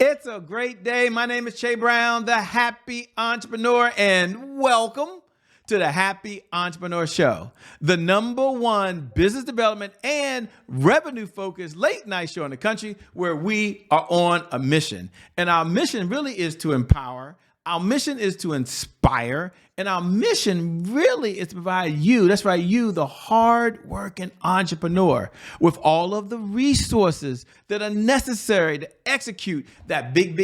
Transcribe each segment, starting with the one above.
It's a great day. My name is Che Brown, the Happy Entrepreneur, and welcome to the Happy Entrepreneur Show, the #1 business development and revenue-focused late-night show in the country where we are on a mission. And our mission really is to empower. Our mission is to inspire, and our mission really is to provide you, that's right, you, the hard-working entrepreneur, with all of the resources that are necessary to execute that big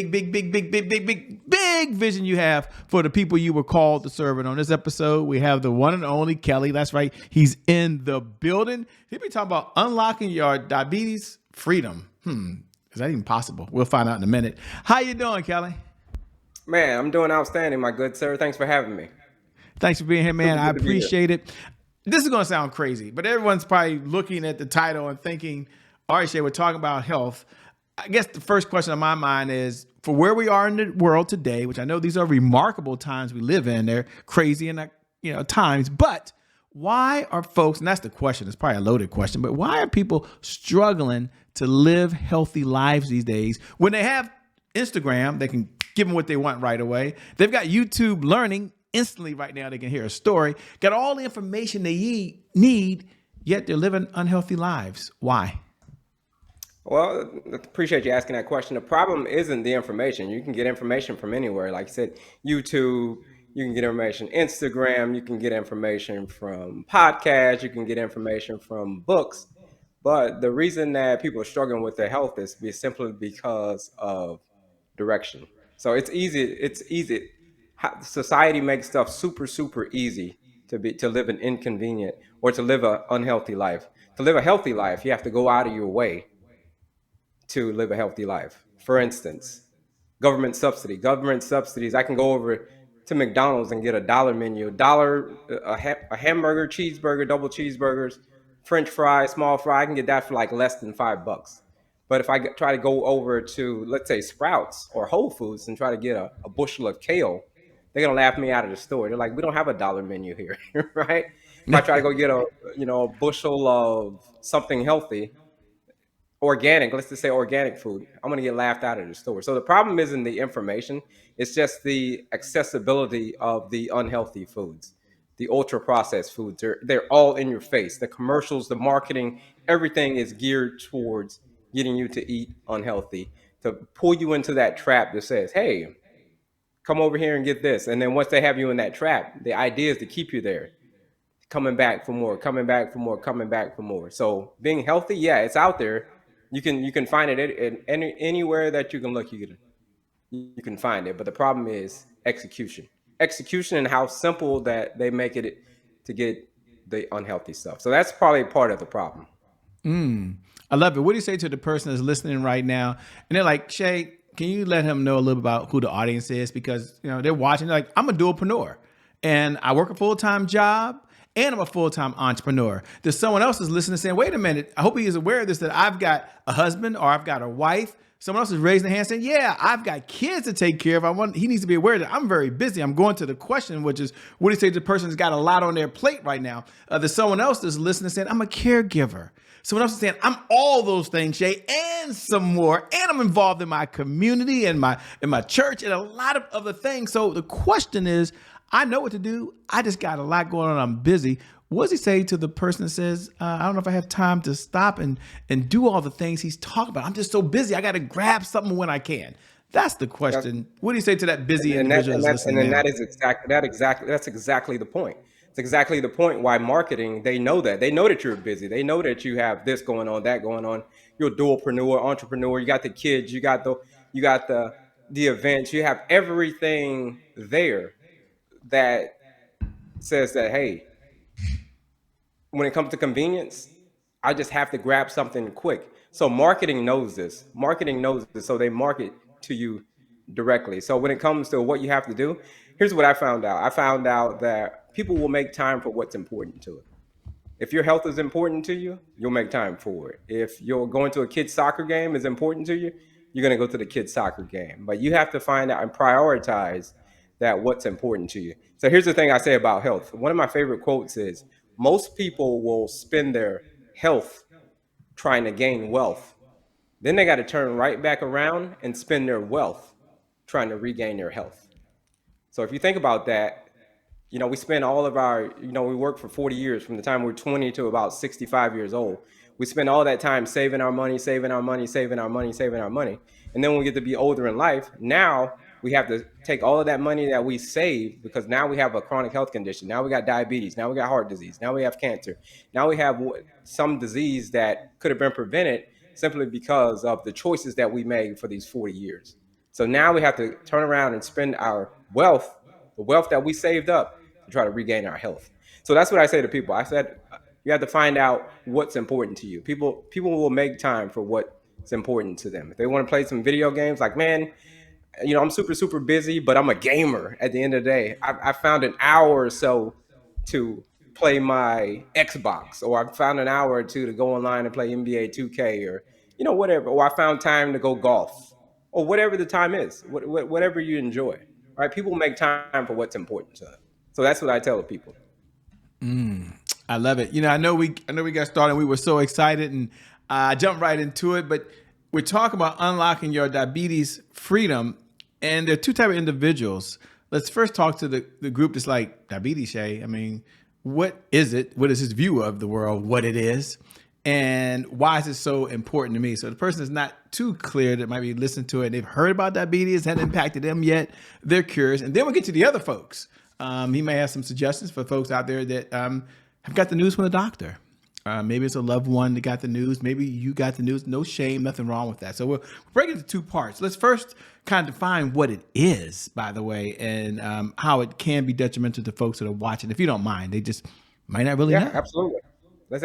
vision you have for the people you were called to serve. And on this episode, we have the one and only Kelley. That's right, he's in the building. He'll be talking about unlocking your diabetes freedom. Is that even possible? We'll find out in a minute. How you doing, Kelley? Man, I'm doing outstanding, my good sir. Thanks for having me. Thanks for being here, man. I appreciate it. This is going to sound crazy, but everyone's probably looking at the title and thinking, all right, Shay, we're talking about health. I guess the first question on my mind is, for where we are in the world today, which I know these are remarkable times we live in, they're crazy and times, but why are folks, and that's the question, it's probably a loaded question, but why are people struggling to live healthy lives these days when they have Instagram, they can give them what they want right away. They've got YouTube learning instantly right now. They can hear a story, got all the information they need, yet they're living unhealthy lives. Why? Well, I appreciate you asking that question. The problem isn't the information. You can get information from anywhere. Like I said, YouTube, you can get information, Instagram, you can get information from podcasts, you can get information from books. But the reason that people are struggling with their health is simply because of direction. So it's easy. Society makes stuff super easy to live an inconvenient or to live an unhealthy life. To live a healthy life, you have to go out of your way to live a healthy life. For instance, government subsidies. I can go over to McDonald's and get a $1 menu, a hamburger, cheeseburger, double cheeseburgers, French fry, small fry. I can get that for like less than $5. But if I try to go over to, let's say, Sprouts or Whole Foods and try to get a bushel of kale, they're going to laugh me out of the store. They're like, we don't have a $1 menu here, right? If I try to go get a bushel of something healthy, organic, let's just say organic food, I'm going to get laughed out of the store. So the problem isn't the information. It's just the accessibility of the unhealthy foods, the ultra processed foods. They're all in your face. The commercials, the marketing, everything is geared towards getting you to eat unhealthy, to pull you into that trap that says, hey, come over here and get this. And then once they have you in that trap, the idea is to keep you there, coming back for more. So being healthy, yeah, it's out there. You can find it anywhere that you can look. You can find it. But the problem is execution and how simple that they make it to get the unhealthy stuff. So that's probably part of the problem. I love it. What do you say to the person that's listening right now? And they're like, Shay, can you let him know a little about who the audience is? Because they're watching, they're like, I'm a dualpreneur and I work a full-time job and I'm a full-time entrepreneur. There's someone else is listening saying, wait a minute, I hope he is aware of this, that I've got a husband or I've got a wife. Someone else is raising their hand saying, yeah, I've got kids to take care of. He needs to be aware that I'm very busy. I'm going to the question, which is, what do you say to the person who's got a lot on their plate right now? There's someone else that's listening saying, I'm a caregiver. Someone else is saying, I'm all those things, Shay, and some more. And I'm involved in my community and my church and a lot of other things. So the question is, I know what to do. I just got a lot going on. I'm busy. What does he say to the person that says, I don't know if I have time to stop and do all the things he's talking about. I'm just so busy. I got to grab something when I can. That's the question. What do you say to that busy individual that's listening now? That's exactly the point. It's exactly the point why marketing, they know that you're busy. They know that you have this going on, that going on. You're a dualpreneur, entrepreneur. You got the kids, you got the events, you have everything there that says that, hey, when it comes to convenience, I just have to grab something quick. So marketing knows this. So they market to you directly. So when it comes to what you have to do, here's what I found out. I found out that people will make time for what's important to it. If your health is important to you, you'll make time for it. If you're going to a kid's soccer game is important to you, you're going to go to the kid's soccer game. But you have to find out and prioritize that what's important to you. So here's the thing I say about health. One of my favorite quotes is, most people will spend their health trying to gain wealth, Then they got to turn right back around and spend their wealth trying to regain their health. So if you think about that, we spend all of our, we work for 40 years from the time we're 20 to about 65 years old. We spend all that time saving our money, saving our money, saving our money, saving our money. And then when we get to be older in life, now we have to take all of that money that we save because now we have a chronic health condition. Now we got diabetes. Now we got heart disease. Now we have cancer. Now we have some disease that could have been prevented simply because of the choices that we made for these 40 years. So now we have to turn around and spend our wealth, the wealth that we saved up, to try to regain our health. So that's what I say to people. I said you have to find out what's important to you. People will make time for what's important to them. If they want to play some video games, like, man, I'm super busy, but I'm a gamer at the end of the day. I found an hour or so to play my Xbox, or I found an hour or two to go online and play NBA 2K, or whatever. Or I found time to go golf, or whatever the time is, whatever you enjoy. Right? People make time for what's important to them. So that's what I tell people. I love it. I know we got started. We were so excited and jumped right into it. But we're talking about unlocking your diabetes freedom, and there are two types of individuals. Let's first talk to the group that's like diabetes. Shay, I mean, what is it? What is his view of the world? What it is, and why is it so important to me? So the person is not too clear that might be listening to it. And they've heard about diabetes, hadn't impacted them yet. They're curious, and then we'll get to the other folks. He may have some suggestions for folks out there that have got the news from the doctor. Maybe it's a loved one that got the news. Maybe you got the news. No shame, nothing wrong with that. So we'll break it into two parts. Let's first kind of define what it is, by the way, and how it can be detrimental to folks that are watching. If you don't mind, they just might not really Yeah, know. absolutely. Let's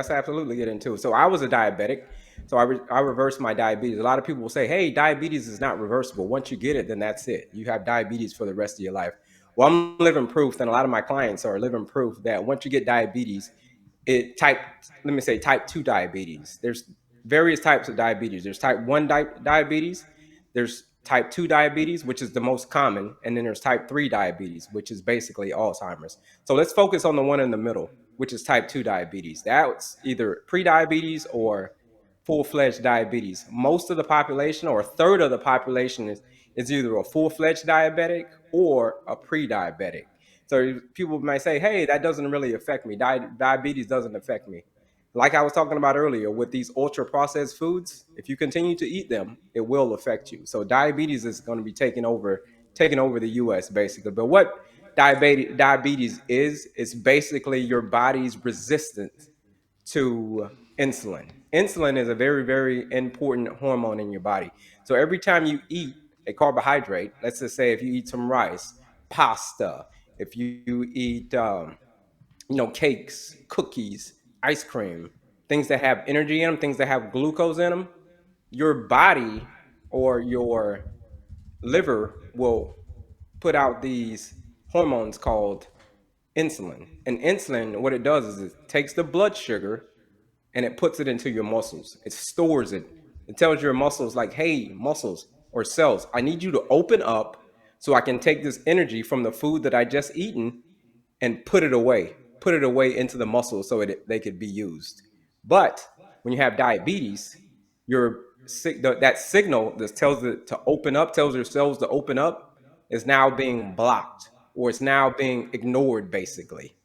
absolutely get into it. So I was a diabetic. So I reversed my diabetes. A lot of people will say, "Hey, diabetes is not reversible. Once you get it, then that's it. You have diabetes for the rest of your life." Well, I'm living proof, and a lot of my clients are living proof that once you get diabetes, it type let me say type 2 diabetes. There's various types of diabetes. There's type 1 diabetes, there's type 2 diabetes, which is the most common, and then there's type 3 diabetes, which is basically Alzheimer's. So let's focus on the one in the middle, which is type 2 diabetes. That's either pre-diabetes or full-fledged diabetes. Most of the population, or a third of the population, is either a full-fledged diabetic or a pre-diabetic. So people might say, "Hey, that doesn't really affect me. Diabetes doesn't affect me." Like I was talking about earlier with these ultra processed foods, if you continue to eat them, it will affect you. So diabetes is going to be taking over the US basically. But what diabetes is, it's basically your body's resistance to insulin. Insulin is a very, very important hormone in your body. So every time you eat a carbohydrate, let's just say if you eat some rice, pasta, if you eat, cakes, cookies, ice cream, things that have energy in them, things that have glucose in them, your body or your liver will put out these hormones called insulin. And insulin, what it does is it takes the blood sugar and it puts it into your muscles. It stores it. It tells your muscles, like, "Hey, muscles or cells, I need you to open up so I can take this energy from the food that I just eaten and put it away into the muscles so they could be used." But when you have diabetes, that signal that tells it to open up, tells your cells to open up, is now being blocked, or it's now being ignored, basically.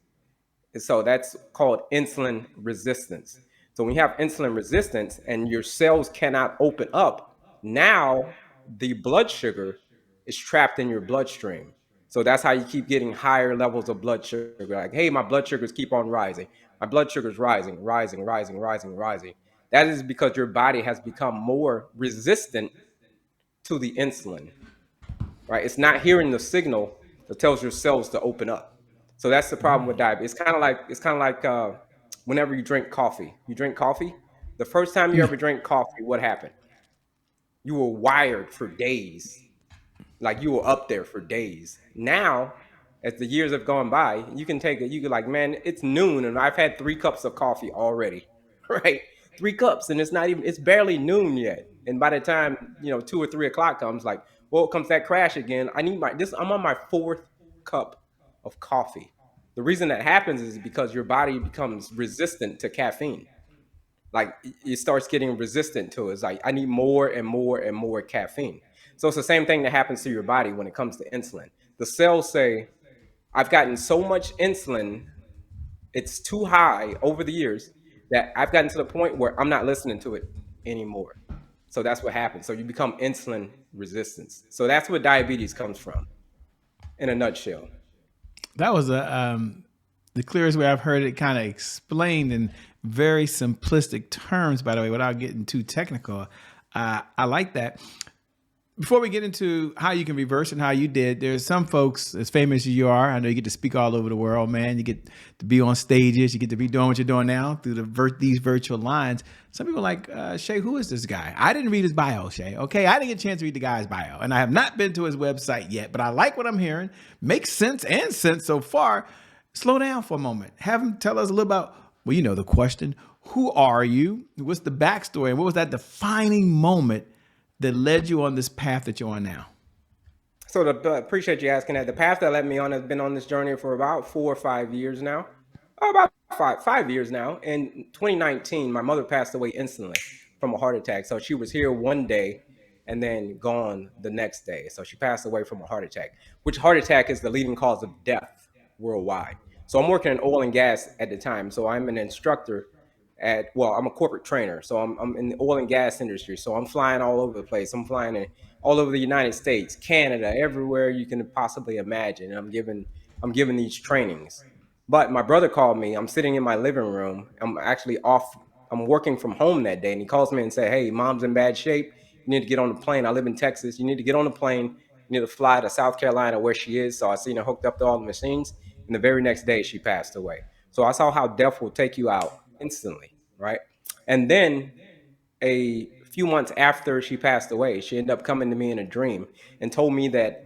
And so that's called insulin resistance. So when you have insulin resistance and your cells cannot open up, now the blood sugar is trapped in your bloodstream. So that's how you keep getting higher levels of blood sugar. Like, "Hey, my blood sugars keep on rising. My blood sugar's rising, rising, rising, rising, rising." That is because your body has become more resistant to the insulin, right? It's not hearing the signal that tells your cells to open up. So that's the problem with diabetes. It's kind of like whenever you drink coffee. You drink coffee. The first time you ever drink coffee, what happened? You were wired for days, like you were up there for days. Now, as the years have gone by, you can take it. You can, like, "Man, it's noon and I've had 3 cups of coffee already," right? 3 cups, and it's barely noon yet. And by the time 2 or 3 o'clock comes, like, well, comes that crash again. I'm on my fourth cup of coffee. The reason that happens is because your body becomes resistant to caffeine. Like it starts getting resistant to it. It's like I need more and more and more caffeine. So it's the same thing that happens to your body when it comes to insulin. The cells say, I've gotten so much insulin, it's too high over the years that I've gotten to the point where I'm not listening to it anymore. So that's what happens. So you become insulin resistance. So that's what diabetes comes from in a nutshell. That was the clearest way I've heard it kind of explained in very simplistic terms, by the way, without getting too technical. I like that. Before we get into how you can reverse and how you did, there's some folks as famous as you are. I know you get to speak all over the world, man. You get to be on stages. You get to be doing what you're doing now through these virtual lines. Some people are like, Shay, who is this guy? I didn't read his bio, Shay. Okay, I didn't get a chance to read the guy's bio. And I have not been to his website yet, but I like what I'm hearing. Makes sense so far. Slow down for a moment. Have him tell us a little about, well, you know, the question, who are you? What's the backstory? And what was that defining moment that led you on this path that you're on now? So appreciate you asking that. The path that led me on has been on this journey for about 4 or 5 years now. About five years now. In 2019, my mother passed away instantly from a heart attack. So she was here one day and then gone the next day. So she passed away from a heart attack, which heart attack is the leading cause of death worldwide. So I'm working in oil and gas at the time. So I'm an instructor I'm a corporate trainer. So I'm in the oil and gas industry. So I'm flying all over the place. I'm flying all over the United States, Canada, everywhere you can possibly imagine. And I'm giving these trainings. But my brother called me. I'm sitting in my living room. I'm actually off. I'm working from home that day. And he calls me and said, hey, mom's in bad shape. You need to get on the plane. I live in Texas. You need to get on the plane. You need to fly to South Carolina where she is. So I seen her hooked up to all the machines. And the very next day she passed away. So I saw how death will take you out instantly, right? And then a few months after she passed away, she ended up coming to me in a dream and told me that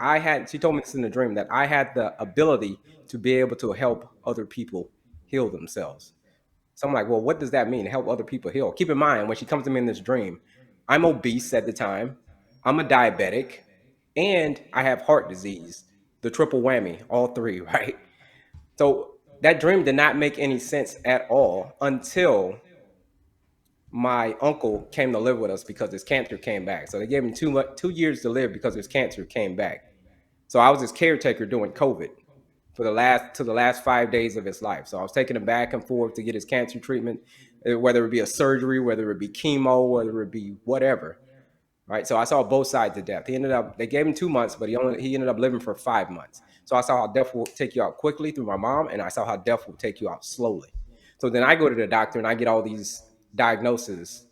she told me this in a dream, that I had the ability to be able to help other people heal themselves. So I'm like, well, what does that mean? Help other people heal. Keep in mind, when she comes to me in this dream, I'm obese at the time, I'm a diabetic, and I have heart disease, the triple whammy, all three, right? So that dream did not make any sense at all until my uncle came to live with us because his cancer came back. So they gave him 2 years to live because his cancer came back. So I was his caretaker during COVID for the last 5 days of his life. So I was taking him back and forth to get his cancer treatment, whether it be a surgery, whether it be chemo, whether it be whatever. Right. So I saw both sides of death. They gave him 2 months, but he ended up living for 5 months. So I saw how death will take you out quickly through my mom, and I saw how death will take you out slowly. So then I go to the doctor and I get all these diagnoses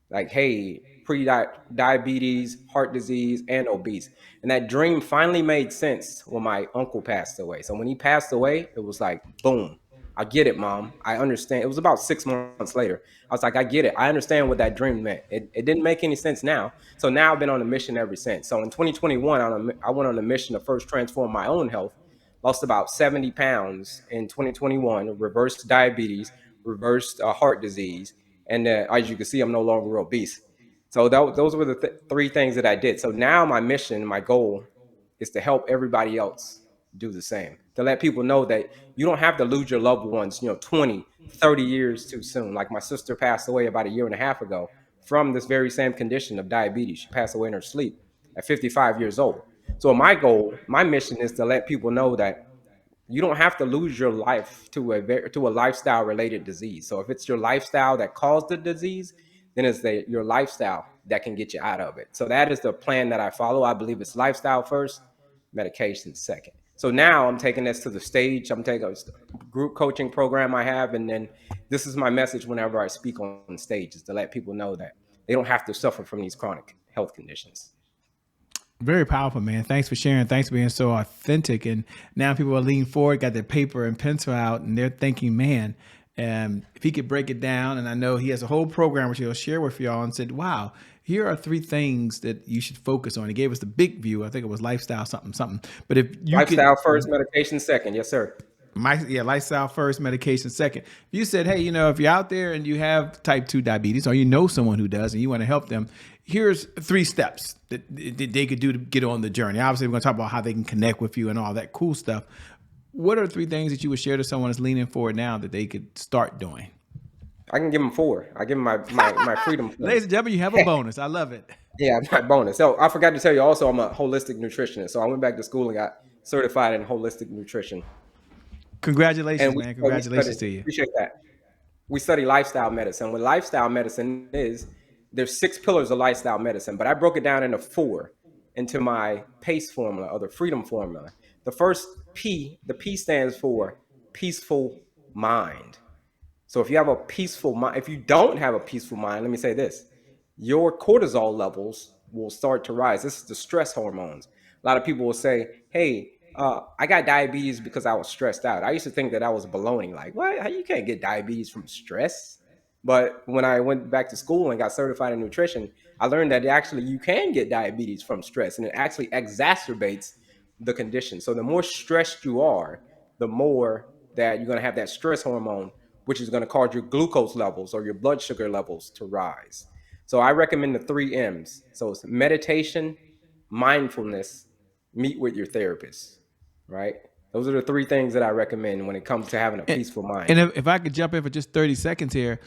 like, hey, pre-diabetes, heart disease, and obese. And that dream finally made sense when my uncle passed away. So when he passed away, it was like, boom, I get it, mom. I understand. It was about 6 months later. I was like, I get it. I understand what that dream meant. It didn't make any sense now. So now I've been on a mission ever since. So in 2021, I went on a mission to first transform my own health. Lost about 70 pounds in 2021, reversed diabetes, reversed heart disease. And as you can see, I'm no longer obese. So those were the three things that I did. So now my mission, my goal is to help everybody else do the same, to let people know that you don't have to lose your loved ones, 20, 30 years too soon. Like my sister passed away about a year and a half ago from this very same condition of diabetes. She passed away in her sleep at 55 years old. So my mission is to let people know that you don't have to lose your life to a lifestyle related disease. So if it's your lifestyle that caused the disease, then it's your lifestyle that can get you out of it. So that is the plan that I follow. I believe it's lifestyle first, medication second. So now I'm taking this to the stage. I'm taking a group coaching program I have, and then this is my message whenever I speak on stage, is to let people know that they don't have to suffer from these chronic health conditions. Very powerful, man. Thanks for sharing. Thanks for being so authentic. And now people are leaning forward, got their paper and pencil out, and they're thinking, man, if he could break it down, and I know he has a whole program which he'll share with y'all, and said, wow, here are 3 things that you should focus on. He gave us the big view. I think it was lifestyle something. But if you lifestyle first, medication second. Yes, sir. Lifestyle first, medication second. If you said, hey, if you're out there and you have type 2 diabetes, or you know someone who does and you want to help them, here's 3 steps that they could do to get on the journey. Obviously, we're going to talk about how they can connect with you and all that cool stuff. What are 3 things that you would share to someone that's leaning forward now that they could start doing? I can give them 4. I give them my freedom Ladies points. and gentlemen, you have a bonus. I love it. Yeah, my bonus. So I forgot to tell you also, I'm a holistic nutritionist. So I went back to school and got certified in holistic nutrition. And Congratulations, man. we study, Congratulations to you. appreciate that. We study lifestyle medicine. What lifestyle medicine is, there's 6 pillars of lifestyle medicine, but I broke it down into 4 into my PACE formula, or the freedom formula. The first P, the P stands for peaceful mind. So if you have a peaceful mind, if you don't have a peaceful mind, let me say this: your cortisol levels will start to rise. This is the stress hormones. A lot of people will say, "Hey, I got diabetes because I was stressed out." I used to think that was baloney. Like, what? How you can't get diabetes from stress? But when I went back to school and got certified in nutrition, I learned that actually you can get diabetes from stress, and it actually exacerbates the condition. So the more stressed you are, the more that you're going to have that stress hormone, which is going to cause your glucose levels or your blood sugar levels to rise. So I recommend the 3 M's. So it's meditation, mindfulness, meet with your therapist, right? Those are the 3 things that I recommend when it comes to having a And, peaceful mind. and if I could jump in for just 30 seconds here,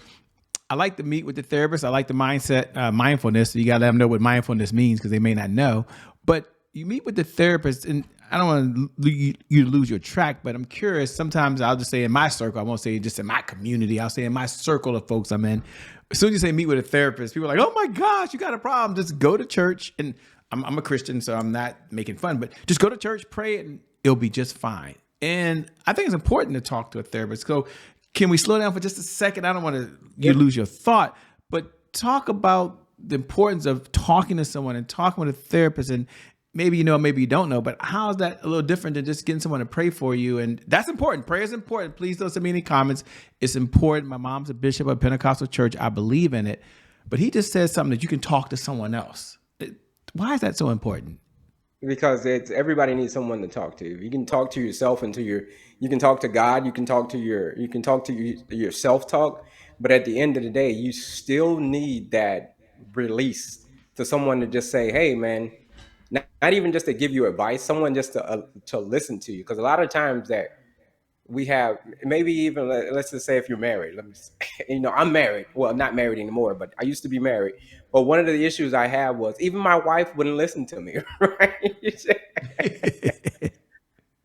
I like to meet with the therapist. I like the mindset, mindfulness. So you got to let them know what mindfulness means because they may not know. But you meet with the therapist, and I don't want you to lose your track, but I'm curious. Sometimes I'll just say in my circle, I won't say just in my community, I'll say in my circle of folks I'm in. As soon as you say meet with a therapist, people are like, oh my gosh, you got a problem. Just go to church. And I'm a Christian, so I'm not making fun, but just go to church, pray, and it'll be just fine. And I think it's important to talk to a therapist. So can we slow down for just a second? I don't want you to lose your thought, but talk about the importance of talking to someone and talking with a therapist. And maybe you know, maybe you don't know, but how is that a little different than just getting someone to pray for you? And that's important. Prayer is important. Please don't send me any comments. It's important. My mom's a bishop of a Pentecostal church. I believe in it. But he just says something that you can talk to someone else. Why is that so important? Because it's everybody needs someone to talk to. You can talk to yourself and to your, you can talk to God, you can talk to your self talk, but at the end of the day, you still need that release to someone to just say, "Hey, man," not even just to give you advice, someone just to listen to you. Because a lot of times that we have, maybe even let's just say if you're married, let me I'm married, well, not married anymore, but I used to be married. But one of the issues I had was even my wife wouldn't listen to me. Right.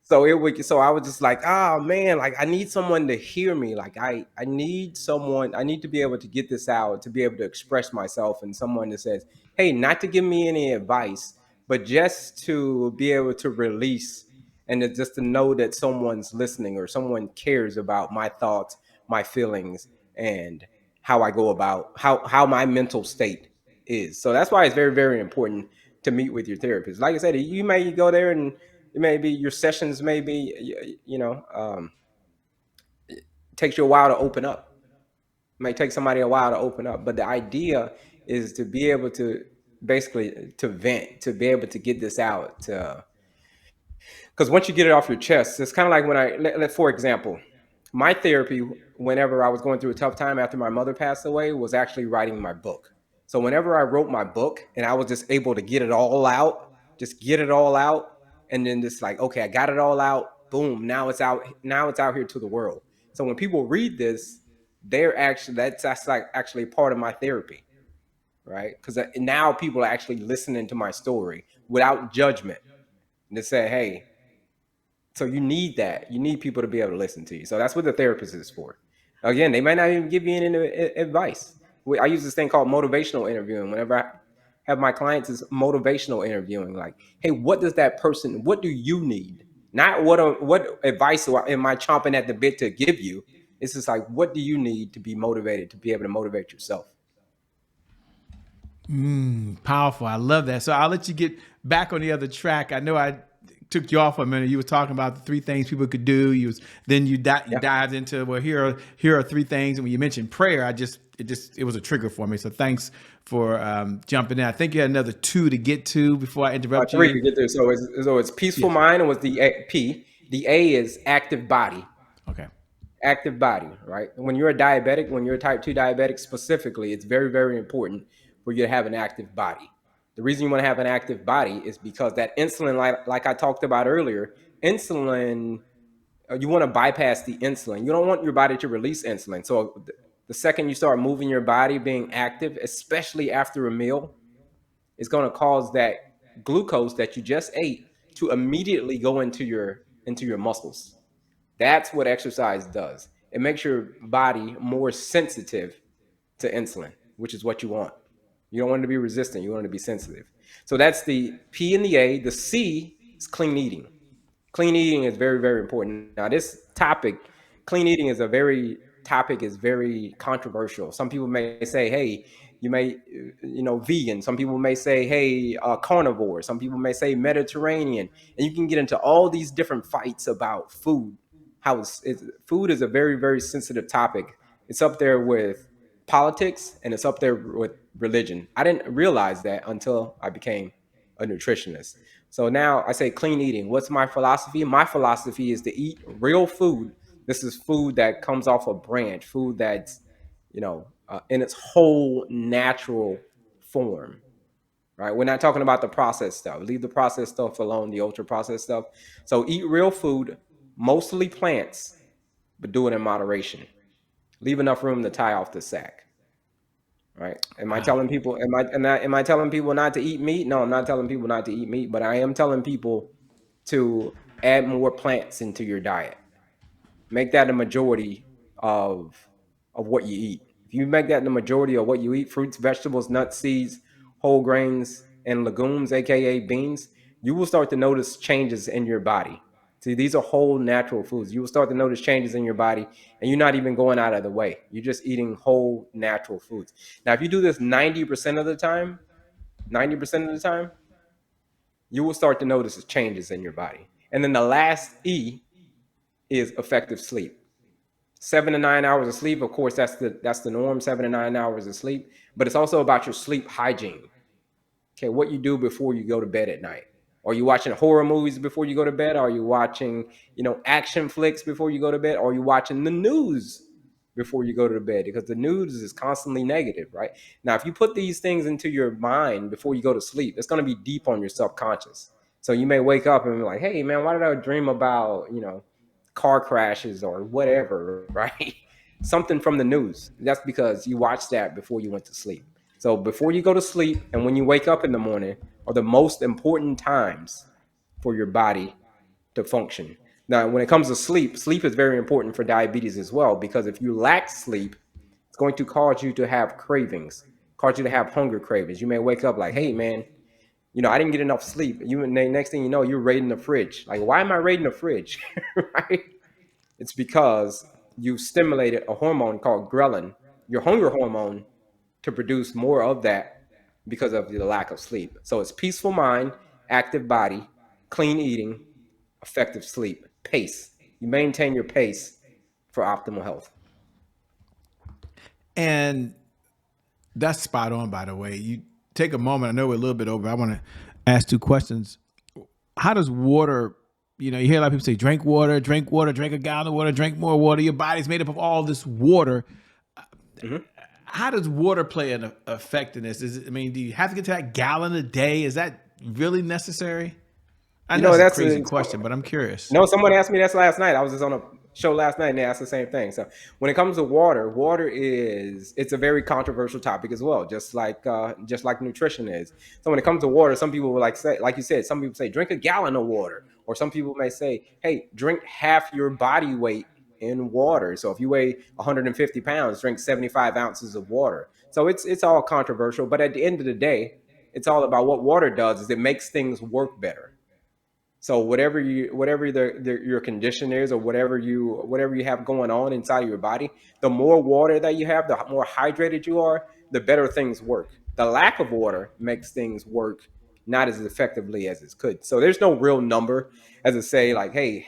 So I was just like, oh man, like I need someone to hear me. Like I need someone, I need to be able to get this out, to be able to express myself, and someone that says, hey, not to give me any advice, but just to be able to release, and just to know that someone's listening or someone cares about my thoughts, my feelings, and how I go about how my mental state is. So that's why it's very, very important to meet with your therapist. Like I said, you may go there and it may be your sessions may be, takes you a while to open up. It might take somebody a while to open up, but the idea is to be able to basically to vent, to be able to get this out, because once you get it off your chest, it's kind of like when for example, my therapy, whenever I was going through a tough time after my mother passed away, was actually writing my book. So whenever I wrote my book and I was just able to get it all out, just get it all out, and then just like, okay, I got it all out, boom, now it's out, here to the world. So when people read this, that's like actually part of my therapy, right? Because now people are actually listening to my story without judgment, and to say, hey, so you need that. You need people to be able to listen to you. So that's what the therapist is for. Again, they might not even give you any advice. I use this thing called motivational interviewing. Whenever I have my clients, is motivational interviewing. Like, hey, what does that person? What do you need? Not what advice am I chomping at the bit to give you? It's just like, what do you need to be motivated, to be able to motivate yourself? Powerful. I love that. So I'll let you get back on the other track. I know I took you off for a minute. You were talking about the 3 things people could do. You Yeah. dived into, well, here are 3 things. And when you mentioned prayer, it was a trigger for me. So thanks for jumping in. I think you had another 2 to get to before I interrupt 3 you. to get there. So it's peaceful Yes. mind, and was the P. The A is active body. Okay. Active body, right? When you're a diabetic, when you're a type 2 diabetic specifically, it's very, very important for you to have an active body. The reason you want to have an active body is because that insulin, like I talked about earlier, insulin, you want to bypass the insulin. You don't want your body to release insulin. So The second you start moving your body, being active, especially after a meal, is going to cause that glucose that you just ate to immediately go into your muscles. That's what exercise does. It makes your body more sensitive to insulin, which is what you want. You don't want it to be resistant, you want it to be sensitive. So that's the P and the A. The C is clean eating. Clean eating is very, very important. Now, this topic, clean eating is very controversial. Some people may say, hey, you may, vegan. Some people may say, hey, carnivore. Some people may say Mediterranean. And you can get into all these different fights about food. Food is a very, very sensitive topic. It's up there with politics and it's up there with religion. I didn't realize that until I became a nutritionist. So now I say clean eating. What's my philosophy? My philosophy is to eat real food. This is food that comes off a branch, food that's, in its whole natural form, right? We're not talking about the processed stuff. Leave the processed stuff alone, the ultra processed stuff. So eat real food, mostly plants, but do it in moderation. Leave enough room to tie off the sack. Right? Am I Wow. telling people? Am I telling people not to eat meat? No, I'm not telling people not to eat meat, but I am telling people to add more plants into your diet. Make that a majority of what you eat. If you make that the majority of what you eat, fruits, vegetables, nuts, seeds, whole grains, and legumes, aka beans, you will start to notice changes in your body. See, these are whole natural foods. You will start to notice changes in your body, and you're not even going out of the way. You're just eating whole natural foods. Now, if you do this 90% of the time, 90% of the time, you will start to notice changes in your body. And then the last E is effective sleep. 7 to 9 hours of sleep, of course, that's the norm. 7 to 9 hours of sleep, but it's also about your sleep hygiene. Okay, what you do before you go to bed at night. Are you watching horror movies before you go to bed? Are you watching, action flicks before you go to bed? Are you watching the news before you go to bed? Because the news is constantly negative, right? Now, if you put these things into your mind before you go to sleep, it's going to be deep on your subconscious. So you may wake up and be like, hey, man, why did I dream about, car crashes or whatever, right? Something from the news. That's because you watched that before you went to sleep. So before you go to sleep and when you wake up in the morning are the most important times for your body to function. Now, when it comes to sleep, sleep is very important for diabetes as well, because if you lack sleep, it's going to cause you to have cravings, cause you to have hunger cravings. You may wake up like, hey, man, I didn't get enough sleep. Next thing you know, you're raiding the fridge. Like, why am I raiding the fridge? Right? It's because you stimulated a hormone called ghrelin, your hunger hormone, to produce more of that because of the lack of sleep. So it's peaceful mind, active body, clean eating, effective sleep, pace. You maintain your pace for optimal health. And that's spot on, by the way. You take a moment. I know we're a little bit over. I want to ask two questions. How does water, you hear a lot of people say, drink water, drink a gallon of water, drink more water. Your body's made up of all this water. Mm-hmm. How does water play an effect in this? Do you have to get to that gallon a day? Is that really necessary? I know it's a That's crazy question, but I'm curious. no, someone asked me this last night. I was just on a show last night and they asked the same thing. So when it comes to water it's a very controversial topic as well, just like nutrition is. So when it comes to water, some people will like you said, some people say drink a gallon of water, or some people may say, hey, drink half your body weight in water. So if you weigh 150 pounds, drink 75 ounces of water. So it's all controversial, but at the end of the day, it's all about what water does is it makes things work better. So your condition is, or whatever you have going on inside of your body, the more water that you have, the more hydrated you are, the better things work. The lack of water makes things work not as effectively as it could. So there's no real number as to say like, hey,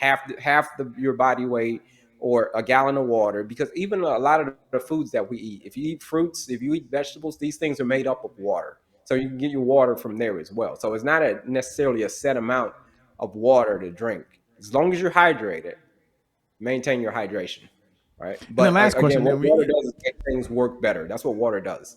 your body weight or a gallon of water, because even a lot of the foods that we eat, if you eat fruits, if you eat vegetables, these things are made up of water. So you can get your water from there as well. So it's not necessarily a set amount of water to drink. As long as you're hydrated, maintain your hydration, right? And the But last again, question, what water does is make things work better. That's what water does.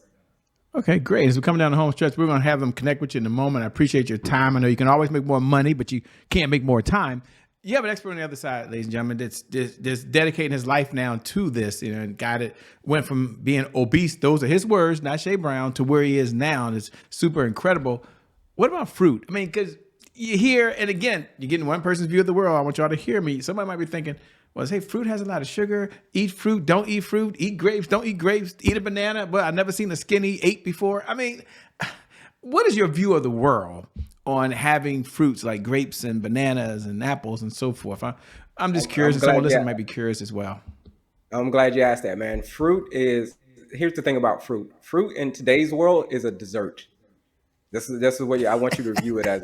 okay, great. As we're coming down the home stretch, we're going to have them connect with you in a moment. I appreciate your time. I know you can always make more money, but you can't make more time. You have an expert on the other side, ladies and gentlemen, that's dedicating his life now to this, and guy that went from being obese, those are his words, not Shay Brown, to where he is now. And it's super incredible. What about fruit? I mean, because you hear, and again, you're getting one person's view of the world. I want y'all to hear me. Somebody might be thinking, well, hey, fruit has a lot of sugar. Eat fruit, don't eat fruit. Eat grapes, don't eat grapes. Eat a banana. But I've never seen a skinny 8 before. I mean, what is your view of the world on having fruits like grapes and bananas and apples and so forth? I'm just curious, I'm and someone glad. Yeah, listening might be curious as well. I'm glad you asked that, man. Fruit is. Here's the thing about fruit. Fruit in today's world is a dessert. This is what I want you to view it as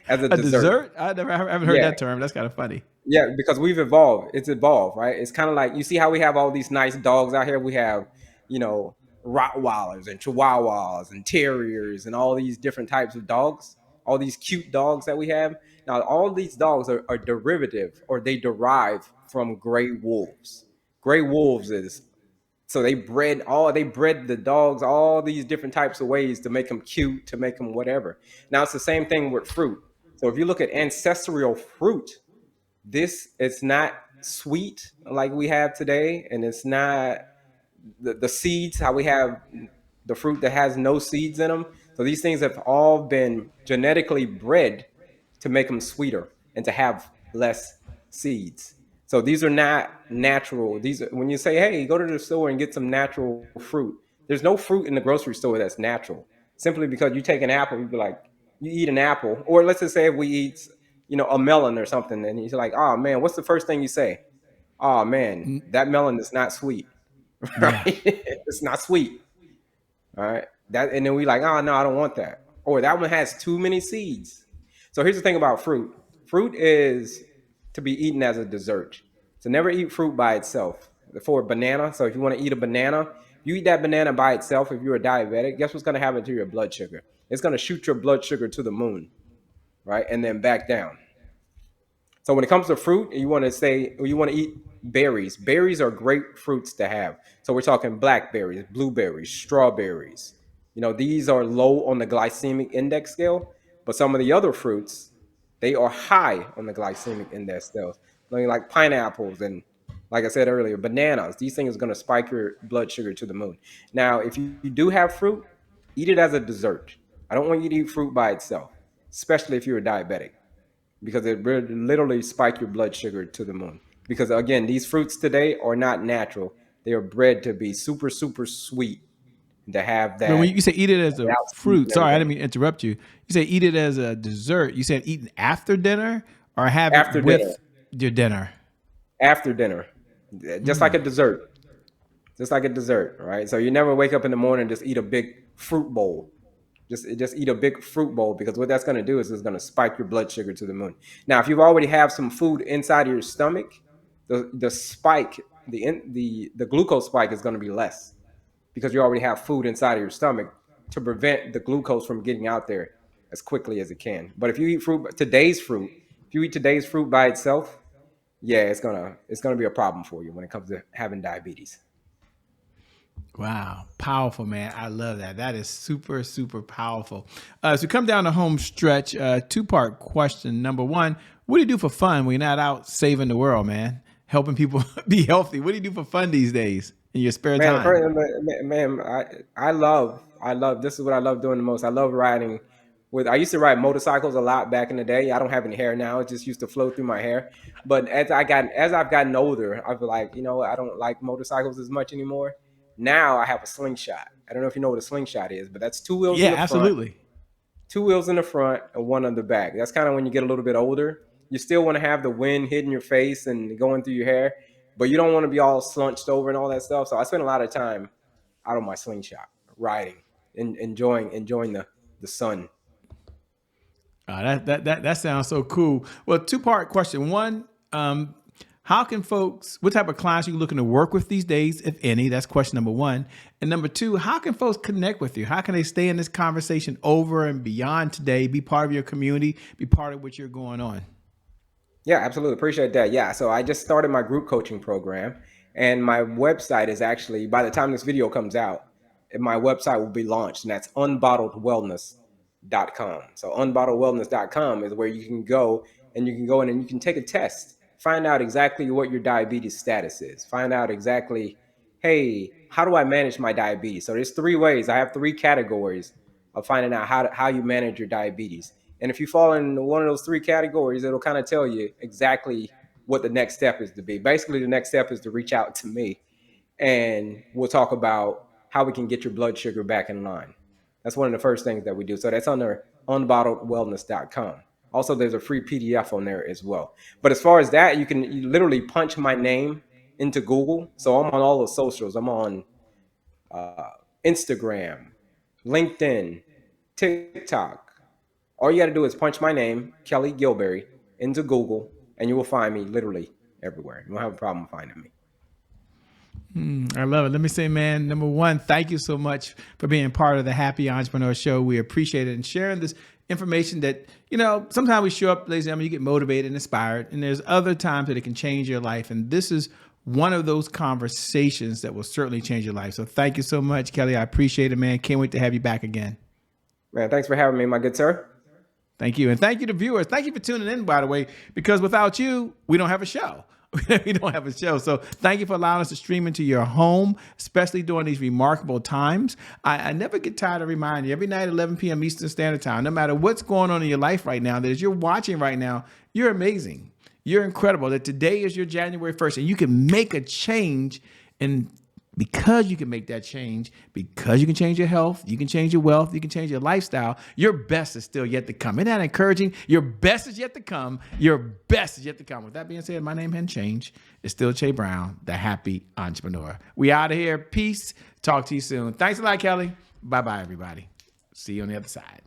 as a A dessert. dessert? I haven't heard Yeah, that term. That's kind of funny. yeah, because we've evolved. It's evolved, right? It's kind of like you see how we have all these nice dogs out here. We have, you know, Rottweilers and Chihuahuas and Terriers and all these different types of dogs. All these cute dogs that we have. Now, all these dogs are derivative or they derive from gray wolves. Gray wolves is so they bred the dogs all these different types of ways to make them cute, to make them whatever. Now it's the same thing with fruit. So if you look at ancestral fruit, this it's not sweet like we have today, and it's not the seeds how we have the fruit that has no seeds in them. So these things have all been genetically bred to make them sweeter and to have less seeds. So these are not natural. These are, when you say, "Hey, go to the store and get some natural fruit." There's no fruit in the grocery store that's natural. Simply because you take an apple, you be like, you eat an apple, or let's just say if we eat, a melon or something, and you're like, "Oh man, what's the first thing you say?" "Oh man, that melon is not sweet." Right? Yeah. It's not sweet. All right. That and then we like, oh no, I don't want that. Or that one has too many seeds. So here's the thing about fruit. Fruit is to be eaten as a dessert. So never eat fruit by itself. For a banana, so if you want to eat a banana, you eat that banana by itself if you're a diabetic, guess what's going to happen to your blood sugar? It's going to shoot your blood sugar to the moon, right? And then back down. So when it comes to fruit, you want to say you want to eat berries. Berries are great fruits to have. So we're talking blackberries, blueberries, strawberries. These are low on the glycemic index scale, but some of the other fruits, they are high on the glycemic index scale. Like pineapples and like I said earlier, bananas. These things are going to spike your blood sugar to the moon. Now, if you do have fruit, eat it as a dessert. I don't want you to eat fruit by itself, especially if you're a diabetic because it will literally spike your blood sugar to the moon. Because again, these fruits today are not natural. They are bred to be super, super sweet and to have But when that you say eat it as a without seeds fruit, and sorry, I everything. didn't mean to interrupt you. You say eat it as a dessert. You said eat it after dinner or have it After dinner, with your dinner. after dinner, just like a dessert, just like a dessert, right? So you never wake up in the morning and just eat a big fruit bowl. Just eat a big fruit bowl because what that's going to do is it's going to spike your blood sugar to the moon. Now, if you already have some food inside of your stomach, the spike, the glucose spike is going to be less because you already have food inside of your stomach to prevent the glucose from getting out there as quickly as it can. But if you eat if you eat today's fruit by itself, yeah, it's gonna be a problem for you when it comes to having diabetes. Wow, powerful, man. I love that. That is super, super powerful. So come down the home stretch. Two-part question. Number one, what do you do for fun when you're not out saving the world, man? Helping people be healthy. What do you do for fun these days in your spare Man, time? man, I love. This is what I love doing the most. I love riding. I used to ride motorcycles a lot back in the day. I don't have any hair now. It just used to flow through my hair. But as I've gotten older, I feel like I don't like motorcycles as much anymore. Now I have a slingshot. I don't know if you know what a slingshot is, but that's Yeah, absolutely. two wheels in the front and one on the back. That's kind of when you get a little bit older. You still want to have the wind hitting your face and going through your hair, but you don't want to be all slunched over and all that stuff. So I spend a lot of time out on my slingshot, riding, and enjoying the sun. That sounds so cool. Well, two-part question. One, how can folks, what type of clients are you looking to work with these days, if any? That's question number one. And number two, how can folks connect with you? How can they stay in this conversation over and beyond today, be part of your community, be part of what you're going on? Yeah, absolutely. Appreciate that. Yeah. So I just started my group coaching program, and my website is actually, by the time this video comes out, my website will be launched, and that's unbottledwellness.com. So unbottledwellness.com is where you can go and you can go in and you can take a test, find out exactly what your diabetes status is, find out exactly, hey, how do I manage my diabetes? So there's three ways. I have three categories of finding out how you manage your diabetes. And if you fall in one of those three categories, it'll kind of tell you exactly what the next step is to be. Basically, the next step is to reach out to me, and we'll talk about how we can get your blood sugar back in line. That's one of the first things that we do. So that's under unbottledwellness.com. Also, there's a free PDF on there as well. But as far as that, you literally punch my name into Google. So I'm on all the socials. I'm on Instagram, LinkedIn, TikTok. All you got to do is punch my name, Kelley Gilberry, into Google, and you will find me literally everywhere. You won't have a problem finding me. I love it. Let me say, man, number one, thank you so much for being part of the Happy Entrepreneur Show. We appreciate it and sharing this information that, sometimes we show up, ladies and gentlemen, you get motivated and inspired, and there's other times that it can change your life. And this is one of those conversations that will certainly change your life. So thank you so much, Kelley. I appreciate it, man. Can't wait to have you back again. Man, thanks for having me, my good sir. Thank you. And thank you to viewers. Thank you for tuning in, by the way, because without you, we don't have a show. We don't have a show. So thank you for allowing us to stream into your home, especially during these remarkable times. I never get tired of reminding you every night at 11 p.m. Eastern Standard Time, no matter what's going on in your life right now, that as you're watching right now, you're amazing. You're incredible. That today is your January 1st and you can make a change. And because you can make that change, because you can change your health, you can change your wealth, you can change your lifestyle, your best is still yet to come. Isn't that encouraging? Your best is yet to come. Your best is yet to come. With that being said, my name hasn't changed. It's still Che Brown, the Happy Entrepreneur. We out of here. Peace. Talk to you soon. Thanks a lot, Kelley. Bye-bye, everybody. See you on the other side.